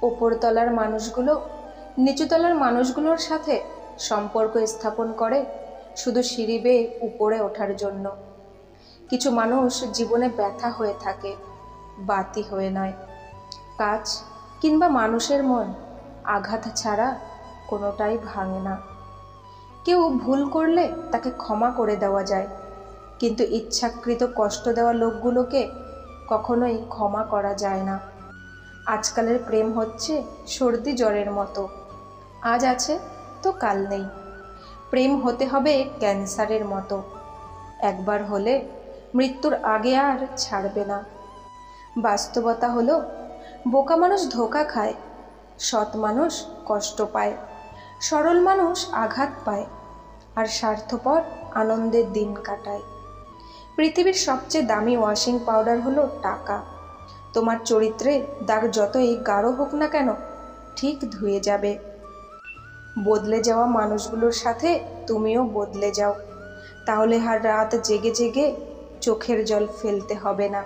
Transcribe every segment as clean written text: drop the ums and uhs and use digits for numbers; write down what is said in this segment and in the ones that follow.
ওপরতলার মানুষগুলো নিচুতলার মানুষগুলোর সাথে সম্পর্ক স্থাপন করে শুধু সিঁড়ি বেয়ে উপরে ওঠার জন্য। কিছু মানুষ জীবনে ব্যথা হয়ে থাকে, বাতি হয়ে নয়। কাজ কিংবা মানুষের মন আঘাত ছাড়া কোনোটাই ভাঙে না। কেউ ভুল করলে তাকে ক্ষমা করে দেওয়া যায়, কিন্তু ইচ্ছাকৃত কষ্ট দেওয়া লোকগুলোকে কখনোই ক্ষমা করা যায় না। আজকালের প্রেম হচ্ছে সর্দি জ্বরের মতো, আজ আছে তো কাল নেই। প্রেম হতে হবে ক্যান্সারের মতো, একবার হলে মৃত্যুর আগে আর ছাড়বে না। বাস্তবতা হলো, বোকা মানুষ ধোঁকা খায়, সৎ মানুষ কষ্ট পায়, সরল মানুষ আঘাত পায়, আর স্বার্থপর আনন্দের দিন কাটায়। পৃথিবীর সবচেয়ে দামি ওয়াশিং পাউডার হলো টাকা। তোমার চরিত্রে দাগ যতই গাঢ় হোক না কেন, ঠিক ধুয়ে যাবে। বদলে যাওয়া মানুষগুলোর সাথে তুমিও বদলে যাও, তাহলে আর রাত জেগে জেগে চোখের জল ফেলতে হবে না।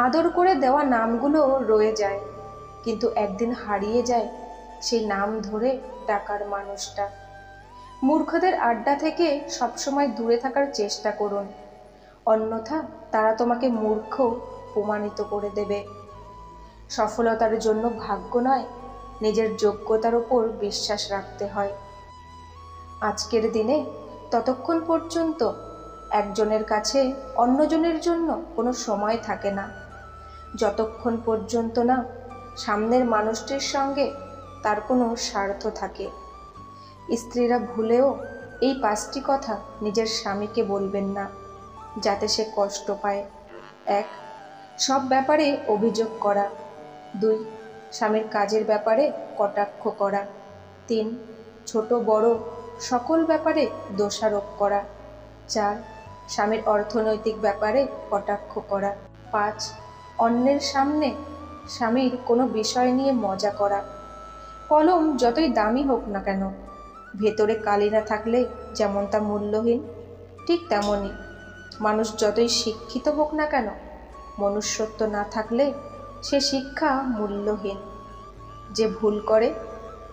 আদর করে দেওয়া নামগুলো রয়ে যায়, কিন্তু একদিন হারিয়ে যায় সেই নাম ধরে ডাকার মানুষটা। মূর্খদের আড্ডা থেকে সবসময় দূরে থাকার চেষ্টা করুন, অন্যথা তারা তোমাকে মূর্খ প্রমাণিত করে দেবে। সফলতার জন্য ভাগ্য নয়, নিজের যোগ্যতার উপর বিশ্বাস রাখতে হয়। আজকের দিনে ততক্ষণ পর্যন্ত একজনের কাছে অন্যজনের জন্য কোনো সময় থাকে না, যতক্ষণ পর্যন্ত না সামনের মানুষটির সঙ্গে তার কোনো স্বার্থ থাকে। স্ত্রীরা ভুলেও এই 5টি কথা নিজের স্বামীকে বলবেন না, যাতে সে কষ্ট পায়। 1. সব ব্যাপারে অভিযোগ করা। 2. স্বামীর কাজের ব্যাপারে কটাক্ষ করা। 3. ছোট বড় সকল ব্যাপারে দোষারোপ করা। 4. স্বামীর অর্থনৈতিক ব্যাপারে কটাক্ষ করা। 5. অন্যের সামনে স্বামীর কোনো বিষয় নিয়ে মজা করা। কলম যতই দামি হোক না কেন, ভেতরে কালি না থাকলে যেমন তা মূল্যহীন, ঠিক তেমনই মানুষ যতই শিক্ষিত হোক না কেন, মনুষ্যত্ব না থাকলে সে শিক্ষা মূল্যহীন। যে ভুল করে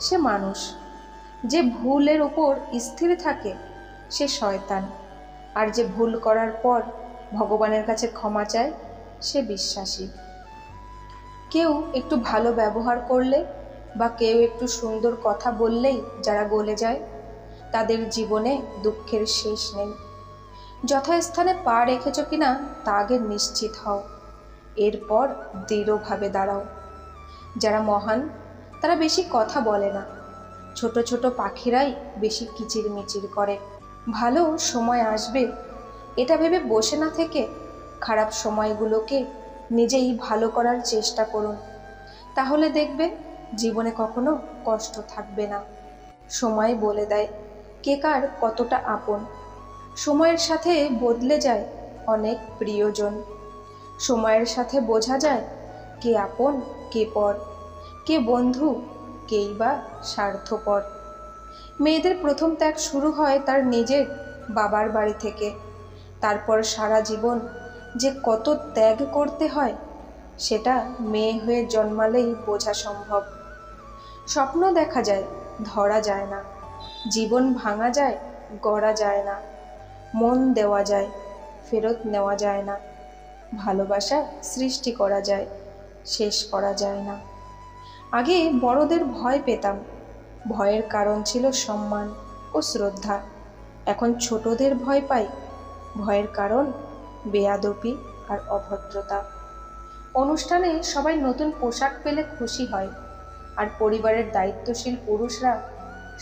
সে মানুষ, যে ভুলের উপর স্থির থাকে সে শয়তান, আর যে ভুল করার পর ভগবানের কাছে ক্ষমা চায় সে বিশ্বাসী। কেউ একটু ভালো ব্যবহার করলে বা কেউ একটু সুন্দর কথা বললেই যারা গলে যায়, তাদের জীবনে দুঃখের শেষ নেই। যথাস্থানে পা রেখেছ কিনা তা আগে নিশ্চিত হও, এরপর দৃঢ়ভাবে দাঁড়াও। যারা মহান তারা বেশি কথা বলে না, ছোট ছোট পাখিরাই বেশি কিচিরমিচির করে। ভালো সময় আসবে এটা ভেবে বসে না থেকে খারাপ সময়গুলোকে নিজেই ভালো করার চেষ্টা করুন, তাহলে দেখবে জীবনে কখনো কষ্ট থাকবে না। সময় বলে দেয় কে কার কতটা আপন। সময়ের সাথে বদলে যায় অনেক প্রিয়জন। সময়ের সাথে বোঝা যায় কে আপন কে পর, কে বন্ধু কেই বা স্বার্থপর। মেয়েদের প্রথম ত্যাগ শুরু হয় তার নিজের বাবার বাড়ি থেকে, তারপর সারা জীবন যে কত ত্যাগ করতে হয় সেটা মেয়ে হয়ে জন্মালেই বোঝা সম্ভব। স্বপ্ন দেখা যায়, ধরা যায় না। জীবন ভাঙা যায়, গড়া যায় না। মন দেওয়া যায়, ফেরত নেওয়া যায় না। ভালোবাসা সৃষ্টি করা যায়, শেষ করা যায় না। আগে বড়দের ভয় পেতাম, ভয়ের কারণ ছিল সম্মান ও শ্রদ্ধা। এখন ছোটদের ভয় পাই, ভয়ের কারণ বেয়াদবি আর অভদ্রতা। অনুষ্ঠানে সবাই নতুন পোশাক পেলে খুশি হয়, আর পরিবারের দায়িত্বশীল পুরুষরা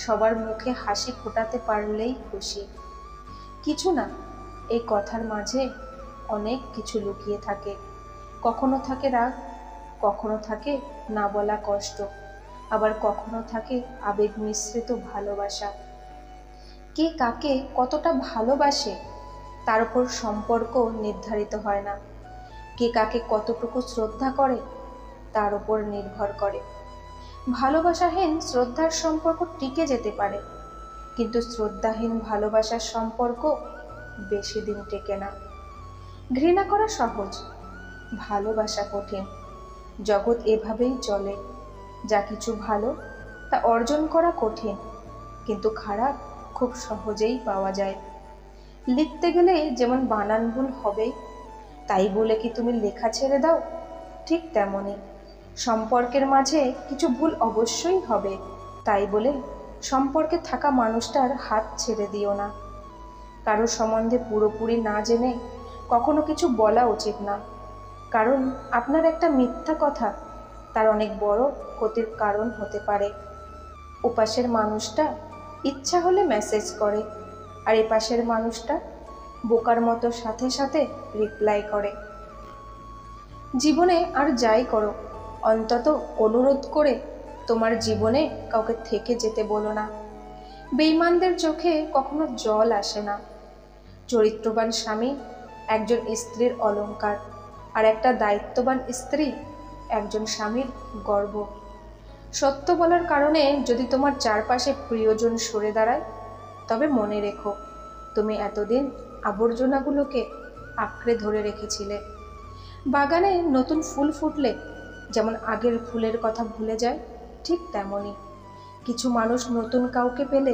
সবার মুখে হাসি ফোটাতে পারলেই খুশি। কিছু না, এই কথার মাঝে অনেক কিছু লুকিয়ে থাকে। কখনো থাকে রাগ, কখনো থাকে না বলা কষ্ট, আবার কখনো থাকে আবেগ মিশ্রিত ভালোবাসা। কে কাকে কতটা ভালোবাসে তার উপর সম্পর্ক নির্ধারিত হয় না, কে কাকে কতটুকু শ্রদ্ধা করে তার উপর নির্ভর করে। ভালোবাসাহীন শ্রদ্ধার সম্পর্ক টিকে যেতে পারে, কিন্তু শ্রদ্ধাহীন ভালোবাসার সম্পর্ক বেশি দিন টেকে না। ঘৃণা করা সহজ, ভালোবাসা কঠিন। জগৎ এভাবেই চলে, যা কিছু ভালো তা অর্জন করা কঠিন, কিন্তু খারাপ খুব সহজেই পাওয়া যায়। লিখতে গেলে যেমন বানান ভুল হবেই, তাই বলে কি তুমি লেখা ছেড়ে দাও? ঠিক তেমনই সম্পর্কের মাঝে কিছু ভুল অবশ্যই হবে, তাই বলে সম্পর্কে থাকা মানুষটার হাত ছেড়ে দিও না। কারো সম্বন্ধে পুরোপুরি না জেনে কখনো কিছু বলা উচিত না, কারণ আপনার একটা মিথ্যা কথা তার অনেক বড় ক্ষতির কারণ হতে পারে। ওপাশের মানুষটা ইচ্ছা হলে মেসেজ করে, আর এপাশের মানুষটা বোকার মতো সাথে সাথে রিপ্লাই করে। জীবনে আর যাই করো, অন্তত অনুরোধ করে তোমার জীবনে কাউকে থেকে যেতে বলো না। বেঈমানদের চোখে কখনো জল আসে না। চরিত্রবান স্বামী একজন স্ত্রীর অলংকার, আর একটা দায়িত্ববান স্ত্রী একজন স্বামীর গর্ব। সত্য বলার কারণে যদি তোমার চারপাশে প্রিয়জন সরে দাঁড়ায়, তবে মনে রেখো তুমি এতদিন আবর্জনাগুলোকে আঁকড়ে ধরে রেখেছিলে। বাগানে নতুন ফুল ফুটলে যেমন আগের ফুলের কথা ভুলে যায়, ঠিক তেমনই কিছু মানুষ নতুন কাউকে পেলে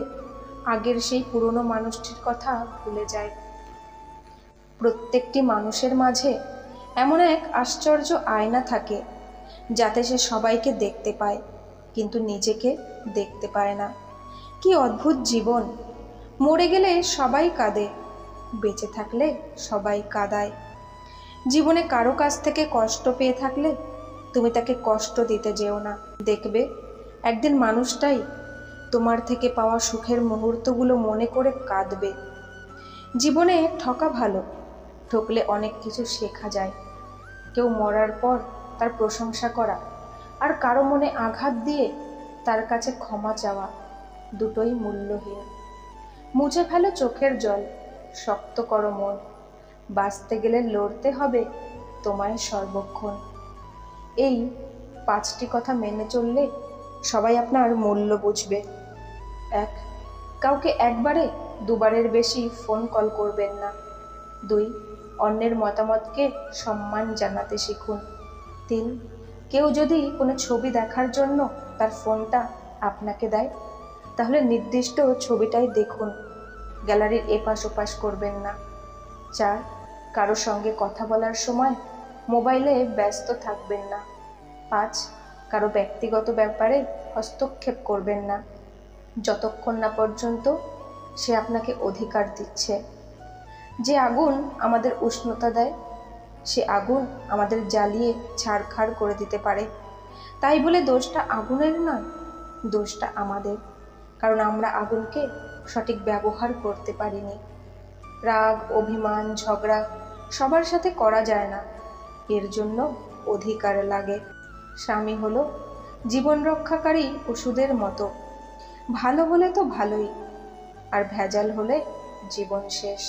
আগের সেই পুরনো মানুষটির কথা ভুলে যায়। প্রত্যেকটি মানুষের মাঝে এমন এক আশ্চর্য আয়না থাকে, যাতে সে সবাইকে দেখতে পায় কিন্তু নিজেকে দেখতে পায় না। কি অদ্ভুত জীবন! মরে গেলে সবাই কাঁদে, বেঁচে থাকলে সবাই কাঁদায়। জীবনে কারো কাছ থেকে কষ্ট পেয়ে থাকলে তুমি তাকে কষ্ট দিতে যেও না। দেখবে একদিন মানুষটাই তোমার থেকে পাওয়া সুখের মুহূর্তগুলো মনে করে কাঁদবে। জীবনে ঠকা ভালো, ঠকলে অনেক কিছু শেখা যায়। কেউ মরার পর তার প্রশংসা করা আর কারো মনে আঘাত দিয়ে তার কাছে ক্ষমা চাওয়া, দুটোই মূল্যহীন। মুছে ফেলো চোখের জল, শক্ত করো মন, বাঁচতে গেলে লড়তে হবে তোমায় সর্বক্ষণ। এই 5টি কথা মেনে চললে সবাই আপনার মূল্য বুঝবে। 1. কাউকে একবারে দুবারের বেশি ফোন কল করবেন না। 2. অন্যের মতামতকে সম্মান জানাতে শিখুন। 3. কেউ যদি কোনো ছবি দেখার জন্য তার ফোনটা আপনাকে দেয়, তাহলে নির্দিষ্ট ছবিটাই দেখুন, গ্যালারির এপাশ ওপাশ করবেন না। 4. কারো সঙ্গে কথা বলার সময় মোবাইলে ব্যস্ত থাকবেন না। 5. কারো ব্যক্তিগত ব্যাপারে হস্তক্ষেপ করবেন না, যতক্ষণ না পর্যন্ত সে আপনাকে অধিকার দিচ্ছে। যে আগুন আমাদের উষ্ণতা দেয়, সে আগুন আমাদের জ্বালিয়ে ছারখার করে দিতে পারে। তাই বলে দোষটা আগুনের নয়, দোষটা আমাদের, কারণ আমরা আগুনকে সঠিক ব্যবহার করতে পারিনি। রাগ, অভিমান, ঝগড়া সবার সাথে করা যায় না, এর জন্য অধিকার লাগে। স্বামী হলো জীবন রক্ষাকারী ওষুধের মতো, ভালো হলে তো ভালোই, আর ভেজাল হলে জীবন শেষ।